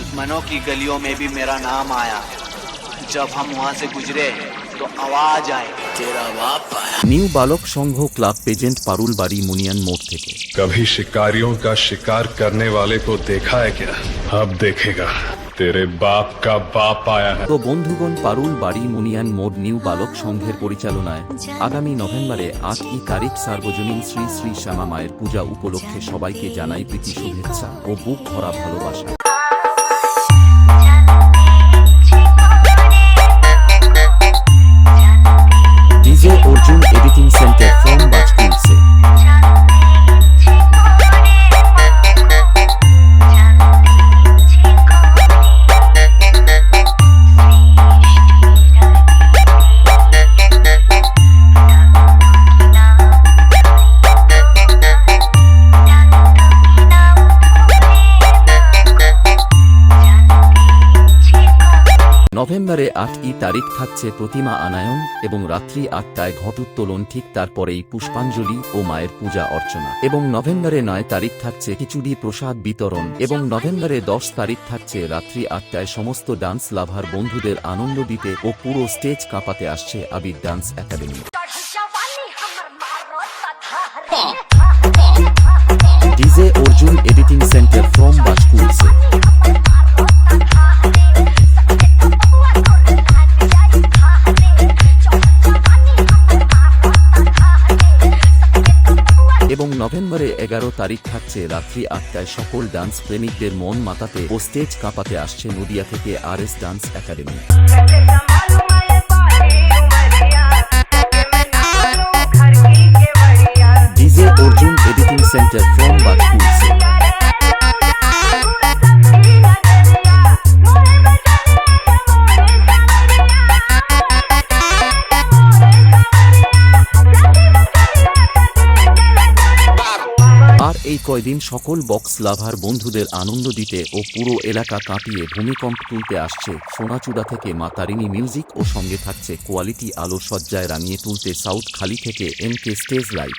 दुश्मनों की गलियों में भी मेरा नाम आया। जब हम वहां से गुजरे तो आवाज आई, तेरा बाप आया। নিউ বালক সংঘ ক্লাব পেজেন্ট পারুলবাড়ি মুনিয়ান মোড় থেকে। कभी शिकारियों का शिकार करने वाले को देखा है क्या? अब देखेगा, तेरे बाप का बाप आया है। তো বন্ধুগণ, পারুলবাড়ি মুনিয়ান মোড় নিউ বালক সংঘের পরিচালনায় আগামী নভেম্বরে 8 তারিখ সার্বজনীন শ্রী শ্রী শ্যামা মায়ের পূজা উপলক্ষে সবাইকে জানাই প্রীতি শুভেচ্ছা ও বুক ভরা ভালোবাসা। DJ Arjun editing centre from বাজকুলসে। নভেম্বরে 8 তারিখ থাকছে প্রতিমা আনায়ন এবং রাত্রি 8টায় ঘট উত্তোলন, ঠিক তারপরেই পুষ্পাঞ্জলি ও মায়ের পূজা অর্চনা। এবং নভেম্বরে 9 তারিখ থাকছে খিচুড়ি প্রসাদ বিতরণ। এবং নভেম্বরে 10 তারিখ থাকছে রাত্রি 8টায় সমস্ত ডান্স লাভার বন্ধুদের আনন্দ দিতে ও পুরো স্টেজ কাঁপাতে আসছে Abir dance academy. DJ Arjun editing centre from বাজকুলসে। এবং নভেম্বরে 11 তারিখ থাকছে রাত্রি 8টায় সকল ডান্স প্রেমিকদের মন মাতাতে ও স্টেজ কাঁপাতে আসছে নদিয়া থেকে RS dance academy. DJ Arjun editing centre from বাজকুলসে। আর এই কয়দিন সকল বক্স লাভার বন্ধুদের আনন্দ দিতে ও পুরো এলাকা কাঁপিয়ে ভূমিকম্প তুলতে আসছে সোনাচূড়া থেকে মা তারিণী মিউজিক ও সঙ্গে থাকছে কোয়ালিটি আলো সজ্জায় রাঙিয়ে তুলতে সাউথ খালি থেকে MK স্টেজ লাইট।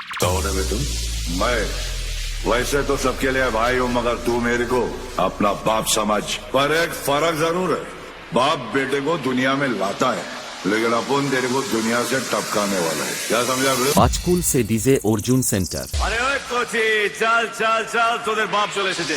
वैसे तो सबके लिए भाई हूँ, मगर तू मेरे को अपना बाप समझ। पर एक फर्क जरूर है, बाप बेटे को दुनिया में लाता है, लेकिन अपन तेरे को दुनिया से टपकाने वाला है। क्या समझा? বাজকুলসে ডিজে অর্জুন সেন্টার। अरे कोची चल चल चल, তোদের बाप चले এসেছে।